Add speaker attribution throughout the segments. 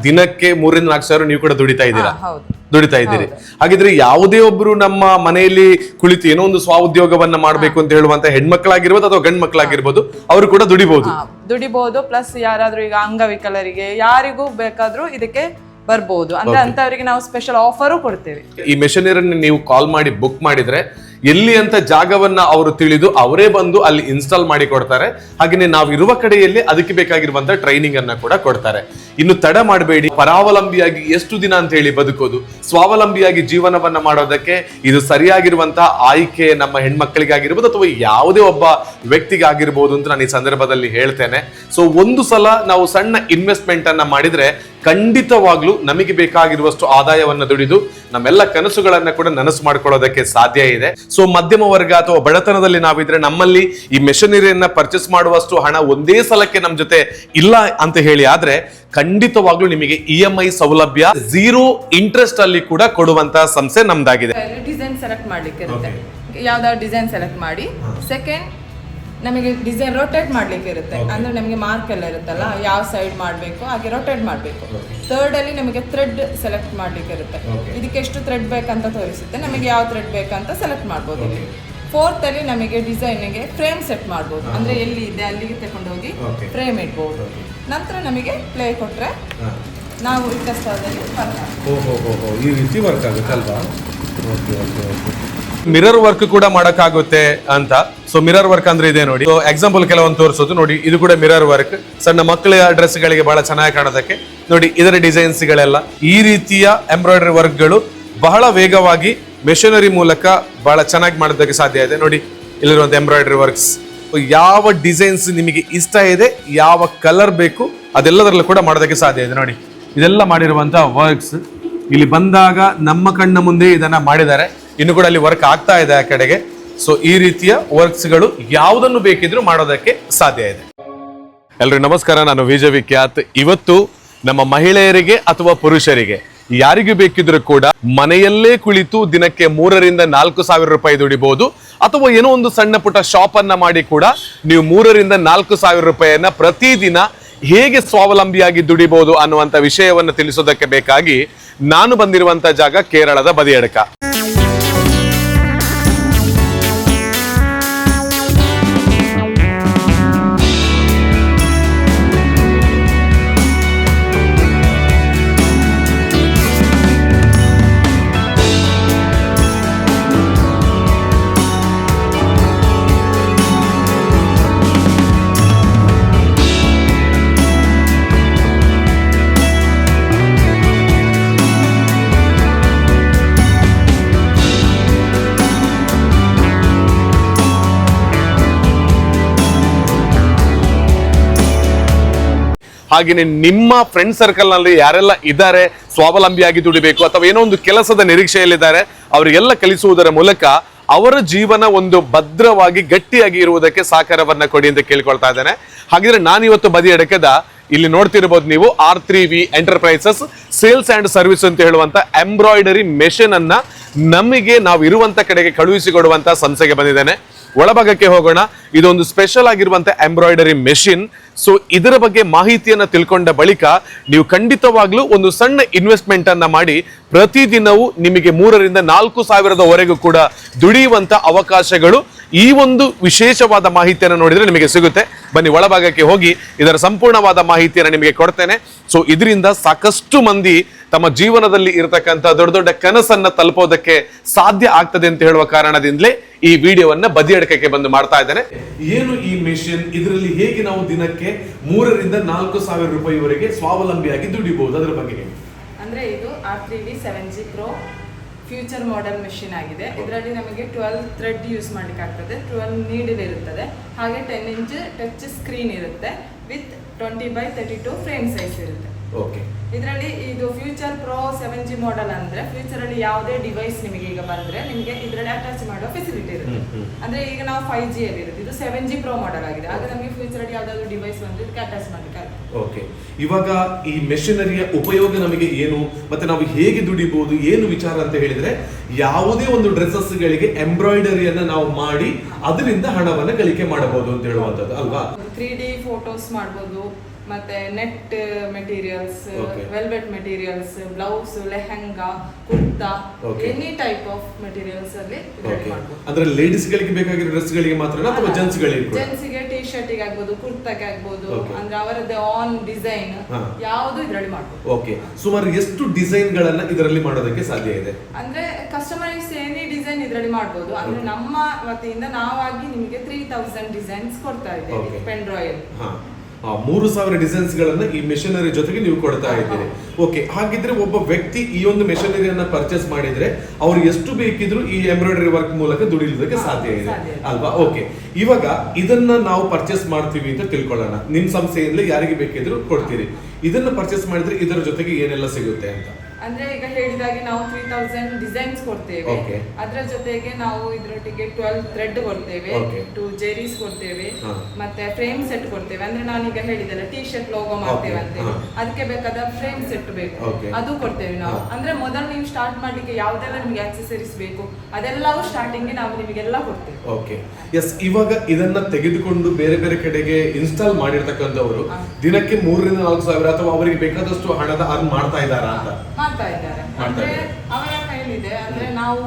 Speaker 1: ದಿನಕ್ಕೆ 3-4 ಸಾವಿರ ನೀವು ಕೂಡ ದುಡಿತಾ ಇದ್ದೀರಾ?
Speaker 2: ಹೌದು,
Speaker 1: ದುಡಿತಾ ಇದ್ದೀರಿ. ಹಾಗಿದ್ರೆ ಯಾವುದೇ ಒಬ್ರು ನಮ್ಮ ಮನೆಯಲ್ಲಿ ಕುಳಿತು ಏನೋ ಒಂದು ಸ್ವಾಉದ್ಯೋಗವನ್ನ ಮಾಡ್ಬೇಕು ಅಂತ ಹೇಳುವಂತ ಹೆಣ್ಮಕ್ಳಾಗಿರ್ಬೋದು ಅಥವಾ ಗಂಡ್ ಮಕ್ಳಾಗಿರ್ಬೋದು ಅವರು ಕೂಡ ದುಡಿಬಹುದು.
Speaker 2: ಪ್ಲಸ್ ಯಾರಾದ್ರೂ ಈಗ ಅಂಗವಿಕಲರಿಗೆ ಯಾರಿಗೂ ಬೇಕಾದ್ರೂ ಇದಕ್ಕೆ ಬರ್ಬೋದು ಅಂದ್ರೆ ಅಂತವರಿಗೆ ನಾವು ಸ್ಪೆಷಲ್ ಆಫರು ಕೊಡ್ತೇವೆ.
Speaker 1: ಈ ಮೆಷಿನರಿ ನೀವು ಕಾಲ್ ಮಾಡಿ ಬುಕ್ ಮಾಡಿದ್ರೆ ಎಲ್ಲಿ ಅಂತ ಜಾಗವನ್ನ ಅವರು ತಿಳಿದು ಅವರೇ ಬಂದು ಅಲ್ಲಿ ಇನ್ಸ್ಟಾಲ್ ಮಾಡಿ ಕೊಡ್ತಾರೆ. ಹಾಗೆಯೇ ನಾವು ಇರುವ ಕಡೆಯಲ್ಲಿ ಅದಕ್ಕೆ ಬೇಕಾಗಿರುವಂತ ಟ್ರೈನಿಂಗ್ ಅನ್ನ ಕೂಡ ಕೊಡ್ತಾರೆ. ಇನ್ನು ತಡ ಮಾಡಬೇಡಿ. ಪರಾವಲಂಬಿಯಾಗಿ ಎಷ್ಟು ದಿನ ಅಂತ ಹೇಳಿ ಬದುಕೋದು, ಸ್ವಾವಲಂಬಿಯಾಗಿ ಜೀವನವನ್ನ ಮಾಡೋದಕ್ಕೆ ಇದು ಸರಿಯಾಗಿರುವಂತಹ ಆಯ್ಕೆ ನಮ್ಮ ಹೆಣ್ಮಕ್ಳಿಗಾಗಿರ್ಬೋದು ಅಥವಾ ಯಾವುದೇ ಒಬ್ಬ ವ್ಯಕ್ತಿಗಾಗಿರ್ಬೋದು ಅಂತ ನಾನು ಈ ಸಂದರ್ಭದಲ್ಲಿ ಹೇಳ್ತೇನೆ. ಸೊ ಒಂದು ಸಲ ನಾವು ಸಣ್ಣ ಇನ್ವೆಸ್ಟ್ಮೆಂಟ್ ಅನ್ನ ಮಾಡಿದ್ರೆ ಖಂಡಿತವಾಗ್ಲೂ ನಮಗೆ ಬೇಕಾಗಿರುವಷ್ಟು ಆದಾಯವನ್ನ ದುಡಿದು ನಮ್ಮೆಲ್ಲ ಕನಸುಗಳನ್ನ ಕೂಡ ನನಸು ಮಾಡ್ಕೊಳ್ಳೋದಕ್ಕೆ ಸಾಧ್ಯ ಇದೆ. ಸೊ ಮಧ್ಯಮ ವರ್ಗ ಅಥವಾ ಬಡತನದಲ್ಲಿ ನಾವಿದ್ರೆ ನಮ್ಮಲ್ಲಿ ಈ ಮೆಷಿನರಿಯನ್ನ ಪರ್ಚೇಸ್ ಮಾಡುವಷ್ಟು ಹಣ ಒಂದೇ ಸಲಕ್ಕೆ ನಮ್ ಜೊತೆ ಇಲ್ಲ ಅಂತ ಹೇಳಿ ಆದ್ರೆ ಖಂಡಿತವಾಗ್ಲೂ ನಿಮಗೆ EMI ಸೌಲಭ್ಯ 0 ಇಂಟ್ರೆಸ್ಟ್ ಅಲ್ಲಿ ಕೂಡ ಕೊಡುವಂತಹ ಸಂಸ್ಥೆ ನಮ್ದಾಗಿದೆ.
Speaker 2: ಡಿಸೈನ್ ಸೆಲೆಕ್ಟ್ ಮಾಡ್ಲಿಕ್ಕೆ ಇರುತ್ತೆ, ಯಾವ್ದಾದ್ರು ಡಿಸೈನ್ ಸೆಲೆಕ್ಟ್ ಮಾಡಿ. ಸೆಕೆಂಡ್ ನಮಗೆ ಡಿಸೈನ್ ರೊಟೇಟ್ ಮಾಡ್ಲಿಕ್ಕೆ ಇರುತ್ತೆ, ಅಂದ್ರೆ ನಮಗೆ ಮಾರ್ಕ್ ಎಲ್ಲ ಇರುತ್ತಲ್ಲ ಯಾವ ಸೈಡ್ ಮಾಡಬೇಕು ಹಾಗೆ ರೊಟೇಟ್ ಮಾಡಬೇಕು. ಥರ್ಡ್ ಅಲ್ಲಿ ನಮಗೆ ಥ್ರೆಡ್ ಸೆಲೆಕ್ಟ್ ಮಾಡ್ಲಿಕ್ಕೆ ಇರುತ್ತೆ, ಇದಕ್ಕೆ ಎಷ್ಟು ಥ್ರೆಡ್ ಬೇಕಂತ ತೋರಿಸುತ್ತೆ, ನಮಗೆ ಯಾವ ಥ್ರೆಡ್ ಬೇಕಂತ ಸೆಲೆಕ್ಟ್ ಮಾಡ್ಬೋದು ಇಲ್ಲಿ. ಫೋರ್ತ್ ಅಲ್ಲಿ ನಮಗೆ ಡಿಸೈನ್ಗೆ ಫ್ರೇಮ್ ಸೆಟ್ ಮಾಡ್ಬೋದು, ಅಂದ್ರೆ ಎಲ್ಲಿ ಇದೆ ಅಲ್ಲಿಗೆ ತಗೊಂಡು ಹೋಗಿ ಫ್ರೇಮ್ ಇಡ್ಬೋದು. ನಂತರ ನಮಗೆ ಪ್ಲೇ ಕೊಟ್ರೆ ನಾವು ಇಟ್ಟ ಸ್ಥಳದಲ್ಲಿ
Speaker 1: ಈ ರೀತಿ ವರ್ಕ್ ಆಗುತ್ತೆ ಅಲ್ವಾ? ಮಿರರ್ ವರ್ಕ್ ಕೂಡ ಮಾಡಕ್ಕಾಗುತ್ತೆ ಅಂತ. ಸೊ ಮಿರರ್ ವರ್ಕ್ ಅಂದ್ರೆ ಇದೆ ನೋಡಿ. ಎಕ್ಸಾಂಪಲ್ ಕೆಲವೊಂದು ತೋರಿಸೋದು ನೋಡಿ, ಇದು ಕೂಡ ಮಿರರ್ ವರ್ಕ್. ಸಣ್ಣ ಮಕ್ಕಳ ಡ್ರೆಸ್ ಗಳಿಗೆ ಬಹಳ ಚೆನ್ನಾಗಿ ಕಾಣೋದಕ್ಕೆ ನೋಡಿ ಇದರ ಡಿಸೈನ್ಸ್ ಗಳೆಲ್ಲ. ಈ ರೀತಿಯ ಎಂಬ್ರಾಯ್ಡರಿ ವರ್ಕ್ ಗಳು ಬಹಳ ವೇಗವಾಗಿ ಮೆಷಿನರಿ ಮೂಲಕ ಬಹಳ ಚೆನ್ನಾಗಿ ಮಾಡೋದಕ್ಕೆ ಸಾಧ್ಯ ಇದೆ. ನೋಡಿ ಇಲ್ಲಿರುವಂತ ಎಂಬ್ರಾಯ್ಡರಿ ವರ್ಕ್ಸ್, ಯಾವ ಡಿಸೈನ್ಸ್ ನಿಮಗೆ ಇಷ್ಟ ಇದೆ, ಯಾವ ಕಲರ್ ಬೇಕು ಅದೆಲ್ಲದರಲ್ಲೂ ಕೂಡ ಮಾಡೋದಕ್ಕೆ ಸಾಧ್ಯ ಇದೆ. ನೋಡಿ ಇದೆಲ್ಲ ಮಾಡಿರುವಂತಹ ವರ್ಕ್ಸ್ ಇಲ್ಲಿ ಬಂದಾಗ ನಮ್ಮ ಕಣ್ಣ ಮುಂದೆ ಇದನ್ನ ಮಾಡಿದ್ದಾರೆ. ಇನ್ನು ಕೂಡ ಅಲ್ಲಿ ವರ್ಕ್ ಆಗ್ತಾ ಇದೆ ಆ ಕಡೆಗೆ. ಸೊ ಈ ರೀತಿಯ ವರ್ಕ್ಸ್ ಗಳು ಯಾವುದನ್ನು ಬೇಕಿದ್ರೂ ಮಾಡೋದಕ್ಕೆ ಸಾಧ್ಯ ಇದೆ. ಎಲ್ರಿಗೂ ನಮಸ್ಕಾರ, ನಾನು ವಿಜಯ್ ವಿಖ್ಯಾತ್. ಇವತ್ತು ನಮ್ಮ ಮಹಿಳೆಯರಿಗೆ ಅಥವಾ ಪುರುಷರಿಗೆ ಯಾರಿಗೂ ಬೇಕಿದ್ರೂ ಕೂಡ ಮನೆಯಲ್ಲೇ ಕುಳಿತು ದಿನಕ್ಕೆ 3ರಿಂದ 4 ಸಾವಿರ ರೂಪಾಯಿ ದುಡಿಬಹುದು, ಅಥವಾ ಏನೋ ಒಂದು ಸಣ್ಣ ಪುಟ್ಟ ಶಾಪ್ ಅನ್ನ ಮಾಡಿ ಕೂಡ ನೀವು 3ರಿಂದ 4 ಸಾವಿರ ರೂಪಾಯಿಯನ್ನ ಪ್ರತಿದಿನ ಹೇಗೆ ಸ್ವಾವಲಂಬಿಯಾಗಿ ದುಡಿಬಹುದು ಅನ್ನುವಂತ ವಿಷಯವನ್ನು ತಿಳಿಸೋದಕ್ಕೆ ಬೇಕಾಗಿ ನಾನು ಬಂದಿರುವಂತ ಜಾಗ ಕೇರಳದ ಬದಿಯಡ್ಕ. ಹಾಗೆಯೇ ನಿಮ್ಮ ಫ್ರೆಂಡ್ ಸರ್ಕಲ್ ನಲ್ಲಿ ಯಾರೆಲ್ಲ ಇದ್ದಾರೆ ಸ್ವಾವಲಂಬಿಯಾಗಿ ದುಡಿಬೇಕು ಅಥವಾ ಏನೋ ಒಂದು ಕೆಲಸದ ನಿರೀಕ್ಷೆಯಲ್ಲಿದ್ದಾರೆ ಅವರಿಗೆಲ್ಲ ಕಲಿಸುವುದರ ಮೂಲಕ ಅವರ ಜೀವನ ಒಂದು ಭದ್ರವಾಗಿ ಗಟ್ಟಿಯಾಗಿ ಇರುವುದಕ್ಕೆ ಸಹಕಾರವನ್ನ ಕೊಡಿ ಅಂತ ಕೇಳ್ಕೊಳ್ತಾ ಇದ್ದೇನೆ. ಹಾಗಿದ್ರೆ ನಾನಿವತ್ತು ಬದಿ ಅಡಕದ ಇಲ್ಲಿ ನೋಡ್ತಿರ್ಬೋದು ನೀವು R3V enterprises sales and service ಅಂತ ಹೇಳುವಂತ ಎಂಬ್ರಾಯ್ಡರಿ ಮೆಷಿನ್ ಅನ್ನ ನಮಗೆ ನಾವು ಇರುವಂತ ಕಡೆಗೆ ಕಳುಹಿಸಿಕೊಡುವಂತ ಸಂಸ್ಥೆಗೆ ಬಂದಿದ್ದೇನೆ. ಒಳಭಾಗಕ್ಕೆ ಹೋಗೋಣ. ಇದೊಂದು ಸ್ಪೆಷಲ್ ಆಗಿರುವಂತ ಎಂಬ್ರಾಯ್ಡರಿ ಮೆಷಿನ್. ಸೊ ಇದರ ಬಗ್ಗೆ ಮಾಹಿತಿಯನ್ನ ತಿಳ್ಕೊಂಡ ಬಳಿಕ ನೀವು ಖಂಡಿತವಾಗ್ಲೂ ಒಂದು ಸಣ್ಣ ಇನ್ವೆಸ್ಟ್ಮೆಂಟ್ ಅನ್ನ ಮಾಡಿ ಪ್ರತಿದಿನವೂ ನಿಮಗೆ 3ರಿಂದ 4 ಸಾವಿರದವರೆಗೂ ಕೂಡ ದುಡಿಯುವಂತ ಅವಕಾಶಗಳು ಈ ಒಂದು ವಿಶೇಷವಾದ ಮಾಹಿತಿಯನ್ನು ನೋಡಿದ್ರೆ ನಿಮಗೆ ಸಿಗುತ್ತೆ. ಬನ್ನಿ ಒಳಭಾಗಕ್ಕೆ ಹೋಗಿ ಇದರ ಸಂಪೂರ್ಣವಾದ ಮಾಹಿತಿಯನ್ನು ನಿಮಗೆ ಕೊಡ್ತೇನೆ. ಸೊ ಇದರಿಂದ ಸಾಕಷ್ಟು ಮಂದಿ ತಮ್ಮ ಜೀವನದಲ್ಲಿ ಇರತಕ್ಕಂತ ದೊಡ್ಡ ದೊಡ್ಡ ಕನಸನ್ನ ತಲುಪೋದಕ್ಕೆ ಸಾಧ್ಯ ಆಗ್ತದೆ ಅಂತ ಹೇಳುವ ಕಾರಣದಿಂದಲೇ ಈ ವಿಡಿಯೋವನ್ನ ಬದಿಯಡಕಕ್ಕೆ ಬಂದು ಮಾಡ್ತಾ ಇದ್ದೇನೆ. ಏನು ಈ ಮೆಷಿನ್, ಇದರಲ್ಲಿ ಹೇಗೆ ನಾವು ದಿನಕ್ಕೆ 3ರಿಂದ 4 ಸಾವಿರ ರೂಪಾಯಿವರೆಗೆ ಸ್ವಾವಲಂಬಿಯಾಗಿ ದುಡಿಬಹುದು, ಅದರ ಬಗ್ಗೆ
Speaker 2: ಅಂದ್ರೆ ಇದು R3V 7G Pro future model machine ಆಗಿದೆ. ಇದರಲ್ಲಿ ನಮಗೆ 12 ಥ್ರೆಡ್ ಯೂಸ್ ಮಾಡ್ಲಿಕ್ಕೆ ಆಗ್ತದೆ, 12 ನೀಡಲ್ ಇರುತ್ತದೆ, ಹಾಗೆ 10 ಇಂಚ್ ಟಚ್ ಸ್ಕ್ರೀನ್ ಇರುತ್ತೆ ವಿತ್ 20x32 ಫ್ರೇಮ್ ಸೈಜ್ ಇರುತ್ತೆ.
Speaker 1: ಓಕೆ.
Speaker 2: ಇದರಲ್ಲಿ ಇದು ಫ್ಯೂಚರ್ ಪ್ರೋ 7G ಮಾಡೆಲ್ ಅಂದ್ರೆ ಫ್ಯೂಚರ್ ಅಲ್ಲಿ ಯಾವುದೇ ಡಿವೈಸ್ ನಿಮಗೆ ಈಗ ಬಂದ್ರೆ ನಿಮಗೆ ಇದರಲ್ಲಿ ಅಟ್ಯಾಚ್ ಮಾಡೋ ಫೆಸಿಲಿಟಿ ಇರುತ್ತೆ. ಅಂದ್ರೆ ಈಗ ನಾವು 5G ಅಲ್ಲಿ ಇರುತ್ತೆ, ಇದು 7G Pro ಮಾಡೆಲ್ ಆಗಿದೆ. ಆಗ ನಮಗೆ ಫ್ಯೂಚರ್ ಅಲ್ಲಿ ಯಾವ್ದಾದ್ರು ಡಿವೈಸ್ ಬಂದ್ರೆ ಇದಕ್ಕೆ ಅಟ್ಯಾಚ್ ಮಾಡ್ಲಿಕ್ಕೆ ಆಗುತ್ತೆ.
Speaker 1: ಓಕೆ. ಇವಾಗ ಈ ಮೆಷಿನರಿಯ ಉಪಯೋಗ ನಮಗೆ ಏನು ಮತ್ತೆ ನಾವು ಹೇಗೆ ದುಡಿಬಹುದು ಏನು ವಿಚಾರ ಅಂತ ಹೇಳಿದ್ರೆ, ಯಾವುದೇ ಒಂದು ಡ್ರೆಸ್ಸಸ್ ಗಳಿಗೆ ಎಂಬ್ರಾಯ್ಡರಿಯನ್ನ ನಾವು ಮಾಡಿ ಅದರಿಂದ ಹಣವನ್ನ ಗಳಿಕೆ ಮಾಡಬಹುದು ಅಂತ ಹೇಳುವಂತದ್ದು ಅಲ್ವಾ?
Speaker 2: 3D ಫೋಟೋಸ್ ಮಾಡಬಹುದು, ಮತ್ತೆ net materials,
Speaker 1: Okay.
Speaker 2: Velvet materials, blouse, lehenga, kurta,
Speaker 1: Okay.
Speaker 2: Any type of materials ಅಲ್ಲಿ ರೆಡಿ
Speaker 1: ಓಕೆ
Speaker 2: ಮಾಡಬಹುದು.
Speaker 1: ಅಂದ್ರೆ ಲೇಡೀಸ್ ಗಳಿಗೆ ಬೇಕಾಗಿರೋ ಡ್ರೆಸ್ ಗಳಿಗೆ ಮಾತ್ರ ಅಥವಾ ಜೆಂಟ್ಸ್ ಗಳಿಗೆ ಕೂಡ?
Speaker 2: ಜೆಂಟ್ಸ್ಗೆ ಟಿ ಶರ್ಟಿಗೆ ಆಗ್ಬೋದು, ಕುರ್ತಾಗೆ ಆಗ್ಬೋದು,
Speaker 1: Okay.
Speaker 2: ಅಂದ್ರೆ ಅವರದ್ದೇ ಆನ್ ಡಿಸೈನ್
Speaker 1: ಹಾ.
Speaker 2: ಯಾವುದು ಇದರಲ್ಲಿ ಮಾಡಬಹುದು.
Speaker 1: ಓಕೆ, ಸುಮಾರು ಎಷ್ಟು ಡಿಸೈನ್ ಗಳನ್ನ ಇದರಲ್ಲಿ ಮಾಡೋದಕ್ಕೆ ಸಾಧ್ಯ ಇದೆ?
Speaker 2: ಅಂದ್ರೆ ಕಸ್ಟಮೈಸ್ ಎನಿ ಡಿಸೈನ್ ಇದರಲ್ಲಿ ಮಾಡಬಹುದು. ಅಂದ್ರೆ
Speaker 1: Okay.
Speaker 2: ನಮ್ಮ ವತಿಯಿಂದ ನಾವಾಗಿ ನಿಮಗೆ 3000 ಡಿಸೈನ್ಸ್ ಕೊಡ್ತಾ ಇದ್ದೇವೆ
Speaker 1: Okay.
Speaker 2: Pen royal.
Speaker 1: ಹಾ 3000 ಡಿಸೈನ್ಸ್ ಗಳನ್ನ ಈ ಮೆಷಿನರಿ ಜೊತೆಗೆ ನೀವು ಕೊಡ್ತಾ ಇದ್ದೀರಿ. ಓಕೆ, ಹಾಗಿದ್ರೆ ಒಬ್ಬ ವ್ಯಕ್ತಿ ಈ ಒಂದು ಮೆಷಿನರಿಯನ್ನ ಪರ್ಚೇಸ್ ಮಾಡಿದ್ರೆ ಅವ್ರು ಎಷ್ಟು ಬೇಕಿದ್ರು ಈ ಎಂಬ್ರಾಯ್ಡರಿ ವರ್ಕ್ ಮೂಲಕ ದುಡಿಯೋದಕ್ಕೆ ಸಾಧ್ಯ ಇದೆ ಅಲ್ವಾ? ಓಕೆ, ಇವಾಗ ಇದನ್ನ ನಾವು ಪರ್ಚೇಸ್ ಮಾಡ್ತೀವಿ ಅಂತ ತಿಳ್ಕೊಳ್ಳೋಣ. ನಿಮ್ ಸಂಸ್ಥೆಯಿಂದ ಯಾರಿಗೆ ಬೇಕಿದ್ರು ಕೊಡ್ತೀರಿ. ಇದನ್ನ ಪರ್ಚೇಸ್ ಮಾಡಿದ್ರೆ ಇದರ ಜೊತೆಗೆ ಏನೆಲ್ಲ ಸಿಗುತ್ತೆ ಅಂತ?
Speaker 2: ಅಂದ್ರೆ ಈಗ ಹೇಳಿದಾಗೆ ನಾವು 3000 ಡಿಸೈನ್ಸ್ ಕೊಡ್ತೇವೆ.
Speaker 1: Okay.
Speaker 2: ಅದರ ಜೊತೆಗೆ ನಾವು ಇದರೊಟ್ಟಿಗೆ 12 ಥ್ರೆಡ್ ಕೊಡ್ತೇವೆ,
Speaker 1: Okay.
Speaker 2: 2 ಜೆರೀಸ್ ಕೊಡ್ತೇವೆ,
Speaker 1: ಹಾ.
Speaker 2: ಮತ್ತೆ ಫ್ರೇಮ್ ಸೆಟ್ ಕೊಡ್ತೇವೆ. ಅಂದ್ರೆ ನಾನೀಗ ಹೇಳಿದೆಲ್ಲ ಟಿ ಶರ್ಟ್ ಲೋಗೋ ಮಾಡ್ತೇವೆ
Speaker 1: Okay.
Speaker 2: ಅಂತೇಳಿ,
Speaker 1: ಹಾ.
Speaker 2: ಅದಕ್ಕೆ ಬೇಕಾದ ಫ್ರೇಮ್ ಸೆಟ್ ಬೇಕು,
Speaker 1: Okay.
Speaker 2: ಅದು ಕೊಡ್ತೇವೆ ನಾವು.
Speaker 1: ಹಾ.
Speaker 2: ಅಂದ್ರೆ ಮೊದಲು ನೀವು ಸ್ಟಾರ್ಟ್ ಮಾಡ್ಲಿಕ್ಕೆ ಯಾವ್ದೆಲ್ಲ ನಿಮ್ಗೆ ಆಕ್ಸೆಸರೀಸ್ ಬೇಕು ಅದೆಲ್ಲವೂ ಸ್ಟಾರ್ಟಿಂಗ್ ನಾವು ನಿಮಗೆಲ್ಲ ಕೊಡ್ತೇವೆ.
Speaker 1: Okay, yes. ಇವಾಗ ಇದನ್ನ ತೆಗೆದುಕೊಂಡು ಬೇರೆ ಬೇರೆ ಕಡೆಗೆ ಇನ್ಸ್ಟಾಲ್ ಮಾಡಿರ್ತಕ್ಕಂಥವ್ರು
Speaker 2: ಹಾ.
Speaker 1: ದಿನಕ್ಕೆ 3,000-4,000 ಅಥವಾ ಅವರಿಗೆ ಬೇಕಾದಷ್ಟು ಹಣದ ಅರ್ನ್ ಮಾಡ್ತಾ ಇದ್ದಾರಾ ಅಂತ?
Speaker 2: ಮಾಡ್ತಾ ಇದ್ದಾರೆ. ಅಂದ್ರೆ ಅವರ ಕೈಲಿದೆ. ಅಂದ್ರೆ ನಾವು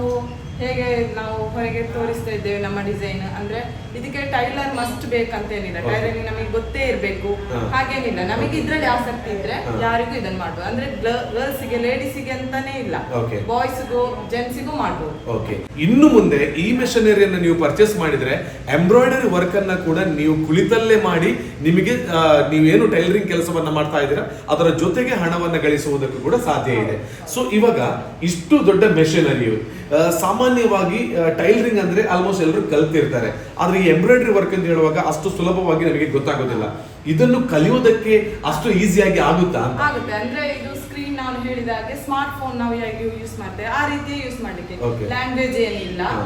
Speaker 2: ಹೇಗೆ ನಾವು ಹೊರಗೆ ತೋರಿಸ್ತಾ ಇದ್ದೇವೆ ನಮ್ಮ ಡಿಸೈನ್. ಅಂದ್ರೆ ಇದಕ್ಕೆ ಟೈಲರ್ ಮಸ್ಟ್ ಬೇಕಂತೇನಿಲ್ಲ,
Speaker 1: Okay.
Speaker 2: ಟೈಲರಿಂಗ್ ನಮಗೆ ಗೊತ್ತೇ ಇರ್ಬೇಕು
Speaker 1: ಹಾ.
Speaker 2: ಹಾಗೇನಿಲ್ಲ. ನಮಗೆ ಇದ್ರಲ್ಲಿ ಆಸಕ್ತಿ ಇದ್ರೆ
Speaker 1: ಹಾ.
Speaker 2: ಯಾರಿಗೂ ಇದನ್ನ ಮಾಡ್ಬೋದು. ಅಂದ್ರೆ ಗರ್ಲ್ಸ್ಗೆ, ಲೇಡೀಸಿಗೆ ಅಂತಾನೆ ಇಲ್ಲ,
Speaker 1: Okay.
Speaker 2: ಬಾಯ್ಸ್ಗೂ ಜೆಂಟ್ಸಿಗೂ ಮಾಡ್ಬೋದು.
Speaker 1: ಓಕೆ, ಇನ್ನು ಮುಂದೆ ಈ ಮೆಷಿನರಿಯನ್ನು ನೀವು ಪರ್ಚೇಸ್ ಮಾಡಿದ್ರೆ ಎಂಬ್ರಾಯ್ಡರಿ ವರ್ಕ್ ಅನ್ನ ಕೂಡ ನೀವು ಕುಳಿತಲ್ಲೇ ಮಾಡಿ ನಿಮಗೆ ನೀವೇನು ಟೈಲರಿಂಗ್ ಕೆಲಸವನ್ನ ಮಾಡ್ತಾ ಇದ್ದೀರಾ ಅದರ ಜೊತೆಗೆ ಹಣವನ್ನ ಗಳಿಸುವುದಕ್ಕೂ ಕೂಡ ಸಾಧ್ಯ ಇದೆ. ಸೊ ಇವಾಗ ಇಷ್ಟು ದೊಡ್ಡ ಮೆಷಿನರಿಯು ಸಾಮಾನ್ಯವಾಗಿ ಟೈಲರಿಂಗ್ ಅಂದ್ರೆ ಆಲ್ಮೋಸ್ಟ್ ಎಲ್ಲರೂ ಕಲ್ತಿರ್ತಾರೆ, ಆದ್ರೆ ಈ ಎಂಬ್ರಾಯ್ಡರಿ ವರ್ಕ್ ಅಂತ ಹೇಳುವಾಗ ಅಷ್ಟು ಸುಲಭವಾಗಿ ನಮಗೆ ಗೊತ್ತಾಗೋದಿಲ್ಲ. ಇದನ್ನು ಕಲಿಯೋದಕ್ಕೆ ಅಷ್ಟು ಈಸಿಯಾಗಿ ಆಗುತ್ತಾ ಅಂತ?
Speaker 2: ಆಗುತ್ತೆ. ಅಂದ್ರೆ ಇದು ಸ್ಕ್ರೀನ್ ನಾನು ಹೇಳಿದಾಗೆ ಸ್ಮಾರ್ಟ್ ಫೋನ್ ನಾವು ಹೇಗೆ ಯೂಸ್ ಮಾಡ್ತೇವೆ ಆ ರೀತಿ ಯೂಸ್ ಮಾಡ್ಲಿಕ್ಕೆ.
Speaker 1: Okay.
Speaker 2: ಲ್ಯಾಂಗ್ವೇಜ್ ಏನಿಲ್ಲ,
Speaker 1: ಹಾ.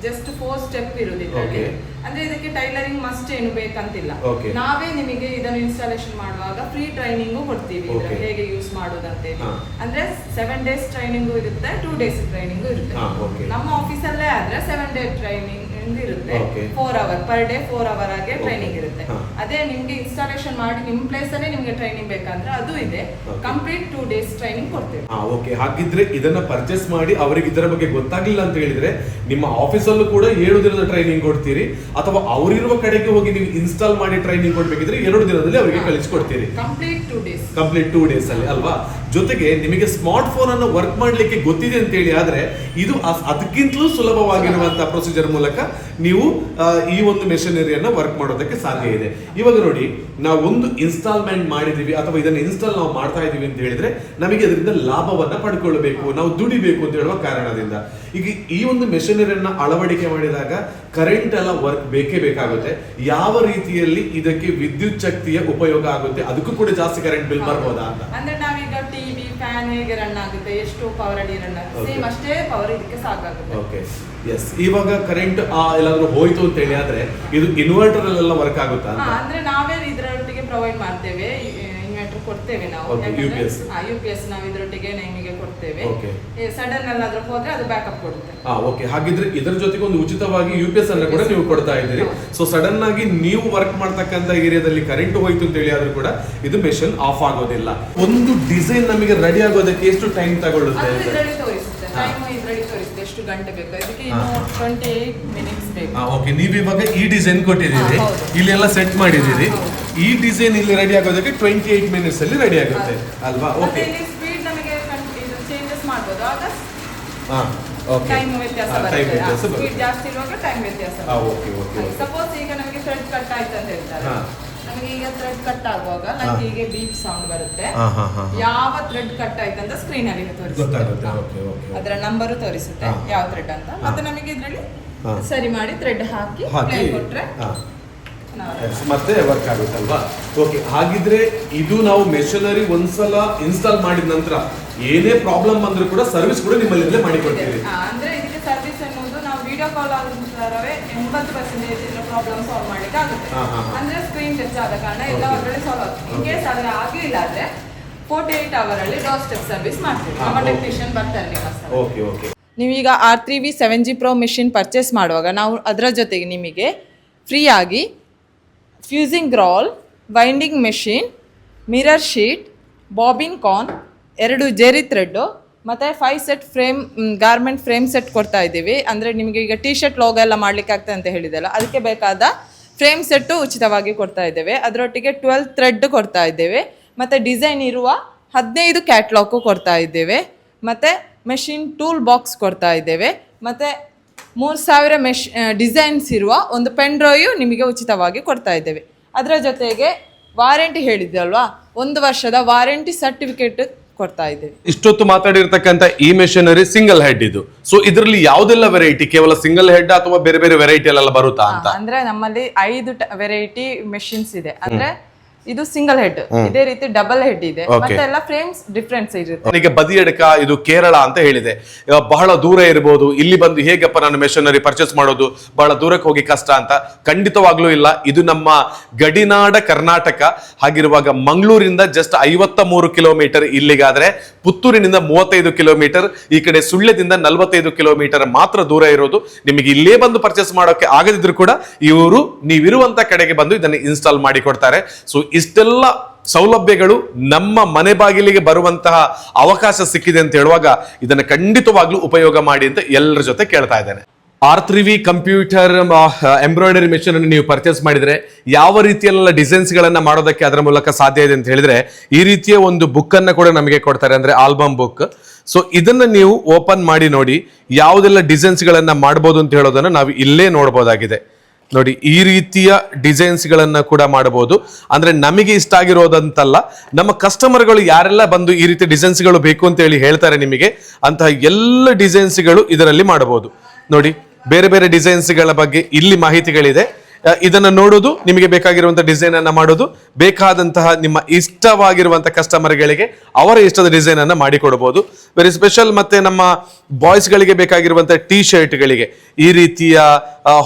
Speaker 2: ಜಸ್ಟ್ 4 ಸ್ಟೆಪ್ ಇರುವುದು ಇದರಲ್ಲಿ.
Speaker 1: Okay.
Speaker 2: ಅಂದ್ರೆ ಇದಕ್ಕೆ ಟೈಲರಿಂಗ್ ಮಸ್ಟ್ ಏನು ಬೇಕಂತಿಲ್ಲ.
Speaker 1: Okay.
Speaker 2: ನಾವೇ ನಿಮಗೆ ಇದನ್ನು ಇನ್ಸ್ಟಾಲೇಷನ್ ಮಾಡುವಾಗ ಫ್ರೀ ಟ್ರೈನಿಂಗ್ ಕೊಡ್ತೀವಿ, ಇದರ
Speaker 1: Okay.
Speaker 2: ಹೇಗೆ ಯೂಸ್ ಮಾಡೋದಂತೇಳಿ.
Speaker 1: ಹಾ.
Speaker 2: ಅಂದ್ರೆ 7 ಡೇಸ್ ಟ್ರೈನಿಂಗ್ ಇರುತ್ತೆ, 2 ಡೇಸ್ ಟ್ರೈನಿಂಗ್ ಇರುತ್ತೆ.
Speaker 1: ಹಾ, okay.
Speaker 2: ನಮ್ಮ ಆಫೀಸಲ್ಲೇ ಆದ್ರೆ 7 ಡೇ ಟ್ರೈನಿಂಗ್ ಇರುತ್ತೆ.
Speaker 1: Okay.
Speaker 2: 4 hour per day 4 hour ಆಗಿ ಟ್ರೈನಿಂಗ್ ಇರುತ್ತೆ.
Speaker 1: ಹಾ.
Speaker 2: ಅದೇ ನಿಮ್ಗೆ ಇನ್ಸ್ಟಾಲೇಷನ್ ಮಾಡಿ ನಿಮ್ ಪ್ಲೇಸ್ ಅಲ್ಲೇ ನಿಮ್ಗೆ ಟ್ರೈನಿಂಗ್ ಬೇಕಂದ್ರೆ ಅದು ಇದೆ.
Speaker 1: Okay.
Speaker 2: ಕಂಪ್ಲೀಟ್ 2 ಡೇಸ್ ಟ್ರೈನಿಂಗ್ ಕೊಡ್ತೇವೆ.
Speaker 1: ಓಕೆ, ಹಾಗಿದ್ರೆ ಇದನ್ನ ಪರ್ಚೇಸ್ ಮಾಡಿ ಅವರಿಗೆ ಇದರ ಬಗ್ಗೆ ಗೊತ್ತಾಗ್ಲಿಲ್ಲ ಅಂತ ಹೇಳಿದ್ರೆ ನಿಮ್ಮ ಆಫೀಸಲ್ಲೂ ಕೂಡ 7 ದಿನದ ಟ್ರೈನಿಂಗ್ ಕೊಡ್ತೀರಿ, ಅಥವಾ ಅವರಿರುವ ಕಡೆಗೆ ಹೋಗಿ ನೀವು ಇನ್ಸ್ಟಾಲ್ ಮಾಡಿ ಟ್ರೈನಿಂಗ್ ಕೊಡ್ಬೇಕಿದ್ರೆ 2 ದಿನದಲ್ಲಿ ಅವರಿಗೆ ಕಳಿಸ್ಕೊಡ್ತೀರಿ.
Speaker 2: Complete 2 days.
Speaker 1: ಕಂಪ್ಲೀಟ್ 2 ಡೇಸ್ ಅಲ್ಲಿ ಅಲ್ವಾ? ಜೊತೆಗೆ ನಿಮಗೆ ಸ್ಮಾರ್ಟ್ ಫೋನ್ ಅನ್ನು ವರ್ಕ್ ಮಾಡ್ಲಿಕ್ಕೆ ಗೊತ್ತಿದೆ ಅಂತ ಹೇಳಿ ಆದ್ರೆ ಇದು ಅದಕ್ಕಿಂತಲೂ ಸುಲಭವಾಗಿರುವಂತಹ ಪ್ರೊಸೀಜರ್ ಮೂಲಕ ನೀವು ಈ ಒಂದು ಮೆಷಿನರಿಯನ್ನ ವರ್ಕ್ ಮಾಡೋದಕ್ಕೆ ಸಾಧ್ಯ ಇದೆ. ಇವಾಗ ನೋಡಿ, ನಾವು ಒಂದು ಇನ್ಸ್ಟಾಲ್ಮೆಂಟ್ ಮಾಡಿದೀವಿ ಅಥವಾ ಇದನ್ನ ಇನ್ಸ್ಟಾಲ್ ನಾವು ಮಾಡ್ತಾ ಇದೀವಿ ಅಂತ ಹೇಳಿದ್ರೆ ನಮಗೆ ಅದರಿಂದ ಲಾಭವನ್ನ ಪಡ್ಕೊಳ್ಬೇಕು, ನಾವು ದುಡಿಬೇಕು ಅಂತ ಹೇಳುವ ಕಾರಣದಿಂದ ಈಗ ಈ ಒಂದು ಮೆಷಿನರಿಯನ್ನ ಅಳವಡಿಕೆ ಮಾಡಿದಾಗ ಕರೆಂಟ್ ಎಲ್ಲ ವರ್ಕ್ ಬೇಕೇ ಬೇಕಾಗುತ್ತೆ. ಯಾವ ರೀತಿಯಲ್ಲಿ ಇದಕ್ಕೆ ವಿದ್ಯುತ್ ಶಕ್ತಿಯ ಉಪಯೋಗ ಆಗುತ್ತೆ, ಅದಕ್ಕೂ ಕೂಡ ಜಾಸ್ತಿ ಕರೆಂಟ್ ಬಿಲ್ ಬರ್ಬೋದಾ ಅಂತ?
Speaker 2: ಅಂದ್ರೆ ನಾವೀಗ ಟಿವಿ ಫ್ಯಾನ್ ಹೇಗೆ ರನ್ ಆಗುತ್ತೆ, ಎಷ್ಟು ಪವರ್ ಅಡಿ ರನ್ ಆಗುತ್ತೆ,
Speaker 1: Okay.
Speaker 2: ಸೇಮ್ ಅಷ್ಟೇ ಪವರ್ ಇದಕ್ಕೆ ಸಾಕಾಗುತ್ತೆ.
Speaker 1: Okay, yes. ಇವಾಗ ಕರೆಂಟ್ ಎಲ್ಲಾದ್ರೂ ಹೋಯ್ತು ಅಂತ ಹೇಳಿ ಆದ್ರೆ ಇದು ಇನ್ವರ್ಟರ್ ಅಲ್ಲೆಲ್ಲ ವರ್ಕ್ ಆಗುತ್ತಾ ಅಂತ?
Speaker 2: ಅಂದ್ರೆ ನಾವೇ ಇದರೊಟ್ಟಿಗೆ ಪ್ರೊವೈಡ್ ಮಾಡ್ತೇವೆ, ಇನ್ವರ್ಟರ್ ಕೊಡ್ತೇವೆ ನಾವು.
Speaker 1: Okay, UPS.
Speaker 2: UPS ನಾವು ಇದರೊಟ್ಟಿಗೆ ನಿಮಗೆ ಕೊಡ್ತೇವೆ.
Speaker 1: Okay.
Speaker 2: ಸಡನ್ ಎಲ್ಲಾದ್ರೂ ಹೋದ್ರೆ ಅದು ಬ್ಯಾಕಪ್ ಕೊಡುತ್ತೆ.
Speaker 1: ಓಕೆ, ಹಾಗಿದ್ರೆ ಇದರ ಜೊತೆಗೆ ಒಂದು ಉಚಿತವಾಗಿ UPS ಅನ್ನ ಕೂಡ ನೀವು ಕೊಡ್ತಾ ಇದ್ದೀರಿ. ಸೊ ಸಡನ್ ಆಗಿ ನೀವು ವರ್ಕ್ ಮಾಡ್ತಕ್ಕಂತ ಏರಿಯಾದಲ್ಲಿ ಕರೆಂಟ್ ಹೋಯ್ತು ಅಂತ ಹೇಳಿ ಆದ್ರೂ ಕೂಡ ಇದು ಮೆಷಿನ್ ಆಫ್ ಆಗೋದಿಲ್ಲ. ಒಂದು ಡಿಸೈನ್ ನಮಗೆ ರೆಡಿ ಆಗೋದಕ್ಕೆ ಎಷ್ಟು ಟೈಮ್ ತಗೊಳ್ಳುತ್ತೆ
Speaker 2: ಅದು
Speaker 1: ಅಂತ?
Speaker 2: ಇದರಲ್ಲಿ ತೋರಿಸುತ್ತೆ, ಟೈಮ್ ಇದರಲ್ಲಿ ತೋರಿಸುತ್ತೆ ಎಷ್ಟು ಗಂಟೆ ಬೇಕು. ಇದಕ್ಕೆ ಇನ್ನು 28 ಮಿನಿಟ್ಸ್ ಬೇಕು.
Speaker 1: ಓಕೆ, ನೀವು ಇವಾಗ ಈ ಡಿಸೈನ್ ಕೊಟ್ಟಿದ್ದೀರಿ,
Speaker 2: ಹಾ, ಹೌದು.
Speaker 1: ಇಲ್ಲಿ ಎಲ್ಲ ಸೆಟ್ ಮಾಡಿದ್ದೀರಿ.
Speaker 2: ಹಾ, ಹೌದು.
Speaker 1: ಈ ಡಿಸೈನ್ ಇಲ್ಲಿ ರೆಡಿ ಆಗೋದಕ್ಕೆ 28 ಮಿನಿಟ್ಸ್ ಅಲ್ಲಿ ರೆಡಿ ಆಗುತ್ತೆ ಅಲ್ವಾ?
Speaker 2: ಮತ್ತೆ
Speaker 1: ಓಕೆ,
Speaker 2: ಇಲ್ಲಿ ಸ್ಪೀಡ್ ನಮಗೆ ಇದು ಚೇಂಜಸ್ ಮಾಡ್ಬೋದು. ಆಗ
Speaker 1: ಓಕೆ,
Speaker 2: ಟೈಮ್ ವ್ಯತ್ಯಾಸ
Speaker 1: ಟೈಮ್
Speaker 2: ಬರುತ್ತೆ.
Speaker 1: ವ್ಯತ್ಯಾಸ
Speaker 2: ಸ್ಪೀಡ್
Speaker 1: ಬರುತ್ತೆ.
Speaker 2: ಜಾಸ್ತಿ ಇರುವಾಗ ಟೈಮ್ ವ್ಯತ್ಯಾಸ
Speaker 1: ಓಕೆ ಓಕೆ ಓಕೆ.
Speaker 2: ಸಪೋಸ್ ಈಗ ನಮಗೆ ಥ್ರೆಡ್ ಕಟ್ ಆಯ್ತು ಅಂತ ಹೇಳ್ತಾರೆ.
Speaker 1: ಹಾ.
Speaker 2: ನಮಗೆ ಈಗ ಥ್ರೆಡ್ ಕಟ್ ಆಗುವಾಗ ಲೈಕ್ ಹೀಗೆ ಬೀಪ್ ಸೌಂಡ್ ಬರುತ್ತೆ.
Speaker 1: ಹಾ, ಹಾ, ಹಾ.
Speaker 2: ಯಾವ ಥ್ರೆಡ್ ಕಟ್ ಆಯ್ತು ಅಂತ ಸ್ಕ್ರೀನ್ ಅಲ್ಲಿ
Speaker 1: ಗೊತ್ತಾಗುತ್ತೆ.
Speaker 2: ತೋರಿಸುತ್ತೆ.
Speaker 1: Okay okay.
Speaker 2: ಅದರ ನಂಬರು ತೋರಿಸುತ್ತೆ
Speaker 1: ಹಾ.
Speaker 2: ಯಾವ ಥ್ರೆಡ್ ಅಂತ. ಮತ್ತೆ ನಮಗೆ ಇದರಲ್ಲಿ
Speaker 1: ಹಾ.
Speaker 2: ಸರಿ ಮಾಡಿ ಥ್ರೆಡ್ ಹಾಕಿ
Speaker 1: ಹಾಕಿ
Speaker 2: play ಕೊಟ್ರೆ
Speaker 1: ಹಾ.
Speaker 2: ನಾವು
Speaker 1: Yes, ಮತ್ತೆ ವರ್ಕ್ ಆಗುತ್ತಲ್ವಾ? ಓಕೆ, ಹಾಗಿದ್ರೆ ಇದು ನಾವು ಮೆಷಿನರಿ ಒಂದ್ಸಲ ಇನ್ಸ್ಟಾಲ್ ಮಾಡಿದ ನಂತರ ಏನೇ ಪ್ರಾಬ್ಲಮ್ ಬಂದ್ರೂ ಕೂಡ ಸರ್ವಿಸ್ ಕೂಡ ನಿಮ್ಮಲ್ಲಿಂದಲೇ ಮಾಡಿಕೊಡ್ತೀವಿ.
Speaker 2: ಅಂದ್ರೆ ಇದಕ್ಕೆ ಸರ್ವಿಸ್ ಅನ್ನೋದು ನಾವು ವಿಡಿಯೋ ಕಾಲ್ ಆದ್ರೆ 80% ಇದರ ಪ್ರಾಬ್ಲಮ್ ಸಾಲ್ವ್ ಮಾಡ್ಲಿಕ್ಕೆ ಆಗುತ್ತೆ.
Speaker 1: ಹಾ, ಹಾ, ಹಾ.
Speaker 2: ಅಂದ್ರೆ ಸ್ಕ್ರೀನ್ ಟಚ್ ಆದ ಕಾರಣ ಎಲ್ಲ
Speaker 1: Okay.
Speaker 2: ಅದರಲ್ಲಿ ಸಾಲ್ವ್ ಆಗುತ್ತೆ. ಇನ್
Speaker 1: Okay.
Speaker 2: ಕೇಸ್ ಅದ್ರ ಆಗಿಲ್ಲ ಆದ್ರೆ 48 ಅವರ್ ಅಲ್ಲಿ ಡೋರ್ ಸ್ಟೆಪ್ ಸರ್ವಿಸ್ ಮಾಡ್ತೀವಿ.
Speaker 1: ಹಾ,
Speaker 2: ನಮ್ಮ
Speaker 1: okay.
Speaker 2: ಟೆಕ್ನಿಷಿಯನ್ ಬರ್ತಾರೆ ನಿಮ್ಮ ಸ್ಥಳ.
Speaker 1: Okay okay.
Speaker 2: ನೀವೀಗ R3V 7G Pro machine purchase ಮಾಡುವಾಗ ನಾವು ಅದರ ಜೊತೆಗೆ ನಿಮಗೆ ಫ್ರೀ ಆಗಿ fusing roll, winding machine, mirror sheet, bobbin cone, 2 ಜೆರಿ ಥ್ರೆಡ್ಡು ಮತ್ತು 5 set frame garment frame set ಕೊಡ್ತಾ ಇದ್ದೀವಿ. ಅಂದರೆ ನಿಮಗೆ ಈಗ ಟಿ ಶರ್ಟ್ ಲೋಗೋ ಎಲ್ಲ ಮಾಡಲಿಕ್ಕೆ ಆಗ್ತದೆ ಅಂತ ಹೇಳಿದೆಲ್ಲ, ಅದಕ್ಕೆ ಬೇಕಾದ ಫ್ರೇಮ್ ಸೆಟ್ಟು ಉಚಿತವಾಗಿ ಕೊಡ್ತಾ ಇದ್ದೇವೆ. ಅದರೊಟ್ಟಿಗೆ 12 ಥ್ರೆಡ್ ಕೊಡ್ತಾ ಇದ್ದೇವೆ ಮತ್ತು ಡಿಸೈನ್ ಇರುವ 15 ಕ್ಯಾಟ್ಲಾಗು ಕೊಡ್ತಾ ಇದ್ದೇವೆ ಮತ್ತು ಮೆಷಿನ್ ಟೂಲ್ ಬಾಕ್ಸ್ ಕೊಡ್ತಾ ಇದ್ದೇವೆ ಮತ್ತು 3000 ಡಿಸೈನ್ಸ್ ಇರುವ ಒಂದು ಪೆನ್ ಡ್ರೈವ್ ನಿಮಗೆ ಉಚಿತವಾಗಿ ಕೊಡ್ತಾ ಇದ್ದೇವೆ. ಅದರ ಜೊತೆಗೆ ವಾರಂಟಿ ಹೇಳಿದ್ದೆ ಅಲ್ವಾ, 1 ವರ್ಷದ ವಾರಂಟಿ ಸರ್ಟಿಫಿಕೇಟ್ ಕೊಡ್ತಾ ಇದ್ದೇವೆ.
Speaker 1: ಇಷ್ಟೊತ್ತು ಮಾತಾಡಿರ್ತಕ್ಕಂಥ ಈ ಮೆಷಿನರಿ ಸಿಂಗಲ್ ಹೆಡ್ ಇದು. ಸೊ ಇದರಲ್ಲಿ ಯಾವುದೆಲ್ಲ ವೆರೈಟಿ, ಕೇವಲ ಸಿಂಗಲ್ ಹೆಡ್ ಅಥವಾ ಬೇರೆ ಬೇರೆ ವೆರೈಟಿ ಎಲ್ಲ ಬರುತ್ತಾ ಅಂತ?
Speaker 2: ಅಂದ್ರೆ ನಮ್ಮಲ್ಲಿ 5 ವೆರೈಟಿ ಮೆಷಿನ್ಸ್ ಇದೆ. ಅಂದ್ರೆ ಇದು ಸಿಂಗಲ್ ಹೆಡ್, ಇದೇ ರೀತಿ ಡಬಲ್ ಹೆಡ್ ಇದೆ, ಮತ್ತೆ ಎಲ್ಲ ಫ್ರೇಮ್ಸ್ ಡಿಫ್ರೆನ್ಸ್ ಇರುತ್ತೆ.
Speaker 1: ನನಗೆ ಬದಿಯಡಕ ಇದು ಕೇರಳ ಅಂತ ಹೇಳಿದೆ, ಬಹಳ ದೂರ ಇರಬಹುದು, ಇಲ್ಲಿ ಬಂದು ಹೇಗಪ್ಪ ನಾನು ಮೆಷಿನರಿ ಪರ್ಚೇಸ್ ಮಾಡೋದು, ಬಹಳ ದೂರಕ್ಕೆ ಹೋಗಿ ಕಷ್ಟ ಅಂತ. ಖಂಡಿತವಾಗ್ಲೂ ಇಲ್ಲ, ಇದು ನಮ್ಮ ಗಡಿನಾಡ ಕರ್ನಾಟಕ. ಹಾಗಿರುವಾಗ ಮಂಗಳೂರಿಂದ ಜಸ್ಟ್ 53 ಕಿಲೋಮೀಟರ್ ಇಲ್ಲಿಗಾದ್ರೆ, ಪುತ್ತೂರಿನಿಂದ 35 ಕಿಲೋಮೀಟರ್, ಈ ಕಡೆ ಸುಳ್ಯದಿಂದ 45 ಕಿಲೋಮೀಟರ್ ಮಾತ್ರ ದೂರ ಇರೋದು. ನಿಮಗೆ ಇಲ್ಲೇ ಬಂದು ಪರ್ಚೇಸ್ ಮಾಡೋಕೆ ಆಗದಿದ್ರು ಕೂಡ ಇವರು ನೀವಿರುವಂತ ಕಡೆಗೆ ಬಂದು ಇದನ್ನು ಇನ್ಸ್ಟಾಲ್ ಮಾಡಿ ಕೊಡ್ತಾರೆ. ಸೊ ಇಷ್ಟೆಲ್ಲ ಸೌಲಭ್ಯಗಳು ನಮ್ಮ ಮನೆ ಬಾಗಿಲಿಗೆ ಬರುವಂತಹ ಅವಕಾಶ ಸಿಕ್ಕಿದೆ ಅಂತ ಹೇಳುವಾಗ ಇದನ್ನು ಖಂಡಿತವಾಗ್ಲೂ ಉಪಯೋಗ ಮಾಡಿ ಅಂತ ಎಲ್ಲರ ಜೊತೆ ಕೇಳ್ತಾ ಇದ್ದೇನೆ. R3V ಕಂಪ್ಯೂಟರ್ ಎಂಬ್ರಾಯ್ಡರಿ ಮೆಷಿನ್ ಅನ್ನು ನೀವು ಪರ್ಚೇಸ್ ಮಾಡಿದ್ರೆ ಯಾವ ರೀತಿಯೆಲ್ಲ ಡಿಸೈನ್ಸ್ ಗಳನ್ನ ಮಾಡೋದಕ್ಕೆ ಅದರ ಮೂಲಕ ಸಾಧ್ಯ ಇದೆ ಅಂತ ಹೇಳಿದ್ರೆ, ಈ ರೀತಿಯ ಒಂದು ಬುಕ್ ಅನ್ನ ಕೂಡ ನಮಗೆ ಕೊಡ್ತಾರೆ, ಅಂದ್ರೆ ಆಲ್ಬಮ್ ಬುಕ್. ಸೊ ಇದನ್ನ ನೀವು ಓಪನ್ ಮಾಡಿ ನೋಡಿ, ಯಾವುದೆಲ್ಲ ಡಿಸೈನ್ಸ್ ಗಳನ್ನ ಮಾಡಬಹುದು ಅಂತ ಹೇಳೋದನ್ನ ನಾವು ಇಲ್ಲೇ ನೋಡಬಹುದಾಗಿದೆ. ನೋಡಿ, ಈ ರೀತಿಯ ಡಿಸೈನ್ಸ್ ಗಳನ್ನ ಕೂಡ ಮಾಡಬಹುದು. ಅಂದ್ರೆ ನಮಗೆ ಇಷ್ಟ ಆಗಿರೋದಂತಲ್ಲ, ನಮ್ಮ ಕಸ್ಟಮರ್ಗಳು ಯಾರೆಲ್ಲ ಬಂದು ಈ ರೀತಿ ಡಿಸೈನ್ಸ್ ಗಳು ಬೇಕು ಅಂತ ಹೇಳಿ ಹೇಳ್ತಾರೆ ನಿಮಗೆ, ಅಂತಹ ಎಲ್ಲ ಡಿಸೈನ್ಸ್ ಗಳು ಇದರಲ್ಲಿ ಮಾಡಬಹುದು. ನೋಡಿ, ಬೇರೆ ಬೇರೆ ಡಿಸೈನ್ಸ್ ಗಳ ಬಗ್ಗೆ ಇಲ್ಲಿ ಮಾಹಿತಿಗಳಿದೆ. ಇದನ್ನ ನೋಡೋದು, ನಿಮಗೆ ಬೇಕಾಗಿರುವಂತಹ ಡಿಸೈನ್ ಅನ್ನ ಮಾಡೋದು, ಬೇಕಾದಂತಹ ನಿಮ್ಮ ಇಷ್ಟವಾಗಿರುವಂತಹ ಕಸ್ಟಮರ್ಗಳಿಗೆ ಅವರ ಇಷ್ಟದ ಡಿಸೈನ್ ಅನ್ನ ಮಾಡಿಕೊಡಬಹುದು. Very special. ಮತ್ತೆ ನಮ್ಮ ಬಾಯ್ಸ್ ಗಳಿಗೆ ಬೇಕಾಗಿರುವಂತಹ ಟಿ ಶರ್ಟ್ ಗಳಿಗೆ ಈ ರೀತಿಯ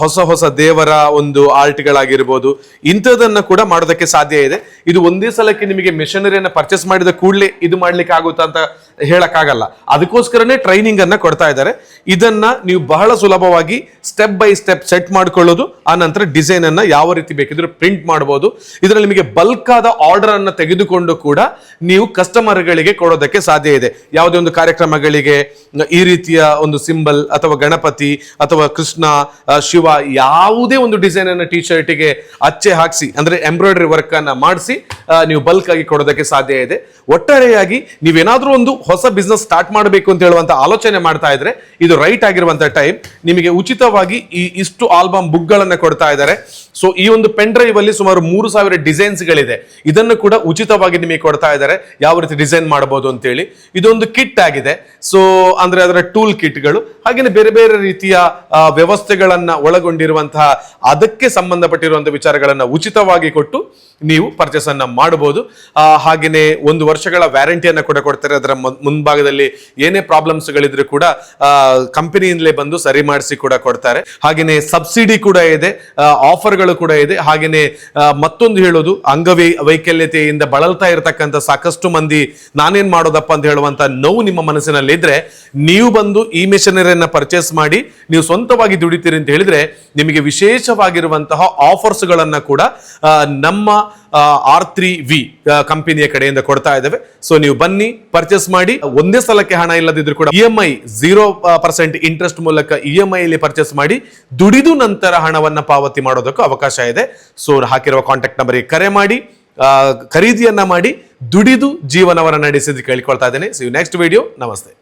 Speaker 1: ಹೊಸ ಹೊಸ ದೇವರ ಒಂದು ಆರ್ಟ್ ಗಳಾಗಿರ್ಬೋದು, ಇಂಥದನ್ನ ಕೂಡ ಮಾಡೋದಕ್ಕೆ ಸಾಧ್ಯ ಇದೆ. ಇದು ಒಂದೇ ಸಲಕ್ಕೆ ನಿಮಗೆ ಮೆಷಿನರಿಯನ್ನ ಪರ್ಚೇಸ್ ಮಾಡಿದ ಕೂಡಲೇ ಇದು ಮಾಡ್ಲಿಕ್ಕೆ ಆಗುತ್ತಾ ಅಂತ ಹೇಳಕ್ಕಾಗಲ್ಲ. ಅದಕ್ಕೋಸ್ಕರನೇ ಟ್ರೈನಿಂಗ್ ಅನ್ನ ಕೊಡ್ತಾ ಇದ್ದಾರೆ. ಇದನ್ನ ನೀವು ಬಹಳ ಸುಲಭವಾಗಿ ಸ್ಟೆಪ್ ಬೈ ಸ್ಟೆಪ್ ಸೆಟ್ ಮಾಡ್ಕೊಳ್ಳೋದು, ಆ ನಂತರ ಡಿಸೈನ್ ಅನ್ನ ಯಾವ ರೀತಿ ಬೇಕಿದ್ರು ಪ್ರಿಂಟ್ ಮಾಡಬಹುದು. ಇದರಲ್ಲಿ ನಿಮಗೆ ಬಲ್ಕ್ ಆದ ಆರ್ಡರ್ ಅನ್ನ ತೆಗೆದುಕೊಂಡು ಕೂಡ ನೀವು ಕಸ್ಟಮರ್ ಗಳಿಗೆ ಕೊಡೋದಕ್ಕೆ ಸಾಧ್ಯ ಇದೆ. ಯಾವುದೇ ಒಂದು ಕಾರ್ಯಕ್ರಮಗಳಿಗೆ ಈ ರೀತಿಯ ಒಂದು ಸಿಂಬಲ್ ಅಥವಾ ಗಣಪತಿ ಅಥವಾ ಕೃಷ್ಣ, ಶಿವ, ಯಾವುದೇ ಒಂದು ಡಿಸೈನ್ ಅನ್ನ ಟಿ ಶರ್ಟ್ಗೆ ಅಚ್ಚೆ ಹಾಕಿಸಿ, ಅಂದ್ರೆ ಎಂಬ್ರಾಯ್ಡರಿ ವರ್ಕ್ ಅನ್ನ ಮಾಡಿಸಿ ನೀವು ಬಲ್ಕ್ ಆಗಿ ಕೊಡೋದಕ್ಕೆ ಸಾಧ್ಯ ಇದೆ. ಒಟ್ಟಾರೆಯಾಗಿ ನೀವೇನಾದ್ರೂ ಒಂದು ಹೊಸ ಬಿಸ್ನೆಸ್ ಸ್ಟಾರ್ಟ್ ಮಾಡಬೇಕು ಅಂತ ಹೇಳುವಂತ ಆಲೋಚನೆ ಮಾಡ್ತಾ ಇದ್ರೆ ಇದು ರೈಟ್ ಆಗಿರುವಂತ ಟೈಮ್. ನಿಮಗೆ ಉಚಿತವಾಗಿ ಇಷ್ಟು ಆಲ್ಬಮ್ ಬುಕ್ ಗಳನ್ನ ಕೊಡ್ತಾ ಇದ್ದಾರೆ. ಸೊ ಈ ಒಂದು ಪೆನ್ ಡ್ರೈವ್ ಅಲ್ಲಿ ಸುಮಾರು 3000 ಡಿಸೈನ್ಸ್ ಗಳಿದೆ. ಇದನ್ನು ಕೂಡ ಉಚಿತವಾಗಿ ನಿಮಗೆ ಕೊಡ್ತಾ ಇದ್ದಾರೆ, ಯಾವ ರೀತಿ ಡಿಸೈನ್ ಮಾಡಬಹುದು ಅಂತ ಹೇಳಿ. ಇದೊಂದು ಕಿಟ್ ಆಗಿದೆ. ಸೊ ಅಂದ್ರೆ ಅದರ ಟೂಲ್ ಕಿಟ್ಗಳು, ಹಾಗೇನೆ ಬೇರೆ ಬೇರೆ ರೀತಿಯ ವ್ಯವಸ್ಥೆಗಳನ್ನ ಒಳಗೊಂಡಿರುವಂತಹ ಅದಕ್ಕೆ ಸಂಬಂಧಪಟ್ಟಿರುವಂತಹ ವಿಚಾರಗಳನ್ನ ಉಚಿತವಾಗಿ ಕೊಟ್ಟು ನೀವು ಪರ್ಚೇಸ್ ಅನ್ನ ಮಾಡಬಹುದು. ಹಾಗೇನೆ 1 ವರ್ಷಗಳ ವ್ಯಾರಂಟಿಯನ್ನ ಕೂಡ ಕೊಡ್ತಾರೆ. ಅದರ ಮುಂಭಾಗದಲ್ಲಿ ಏನೇ ಪ್ರಾಬ್ಲಮ್ಸ್ ಗಳಿದ್ರು ಕೂಡ ಕಂಪನಿಯಿಂದಲೇ ಬಂದು ಸರಿ ಮಾಡಿಸಿ ಕೂಡ ಕೊಡ್ತಾರೆ. ಹಾಗೇನೆ ಸಬ್ಸಿಡಿ ಕೂಡ ಇದೆ, ಆಫರ್ಗಳು ಕೂಡ ಇದೆ. ಹಾಗೇನೆ ಮತ್ತೊಂದು ಹೇಳೋದು, ಅಂಗವೈಕಲ್ಯತೆಯಿಂದ ಬಳಲ್ತಾ ಇರತಕ್ಕಂಥ ಸಾಕಷ್ಟು ಮಂದಿ ನಾನೇನ್ ಮಾಡೋದಪ್ಪ ಅಂತ ಹೇಳುವಂತ ನೋವು ನಿಮ್ಮ ಮನಸ್ಸಿನಲ್ಲಿ ಇದ್ರೆ, ನೀವು ಬಂದು ಈ ಮೆಷಿನರಿಯನ್ನ ಪರ್ಚೇಸ್ ಮಾಡಿ ನೀವು ಸ್ವಂತವಾಗಿ ದುಡಿತೀರಿ ಅಂತ ಹೇಳಿದ್ರೆ ನಿಮಗೆ ವಿಶೇಷವಾಗಿರುವಂತಹ ಆಫರ್ಸ್ ಗಳನ್ನ ಕೂಡ ನಮ್ಮ R3V ಕಂಪನಿಯ ಕಡೆಯಿಂದ ಕೊಡ್ತಾ ಇದ್ದೇವೆ. ಸೊ ನೀವು ಬನ್ನಿ, ಪರ್ಚೇಸ್ ಮಾಡಿ. ಒಂದೇ ಸಲಕ್ಕೆ ಹಣ ಇಲ್ಲದಿದ್ರು ಕೂಡ EMI 0% ಇಂಟ್ರೆಸ್ಟ್ ಮೂಲಕ EMI ಅಲ್ಲಿ ಪರ್ಚೇಸ್ ಮಾಡಿ ದುಡಿದು ನಂತರ ಹಣವನ್ನ ಪಾವತಿ ಮಾಡೋದಕ್ಕೂ ಅವಕಾಶ ಇದೆ. ಸೊ ಹಾಕಿರುವ ಕಾಂಟ್ಯಾಕ್ಟ್ ನಂಬರ್ಗೆ ಕರೆ ಮಾಡಿ, ಖರೀದಿಯನ್ನ ಮಾಡಿ, ದುಡಿದು ಜೀವನವನ್ನ ನಡೆಸಿದ್ದು ಕೇಳಿಕೊಳ್ತಾ ಇದ್ದೇನೆ. See you next video. ನಮಸ್ತೆ.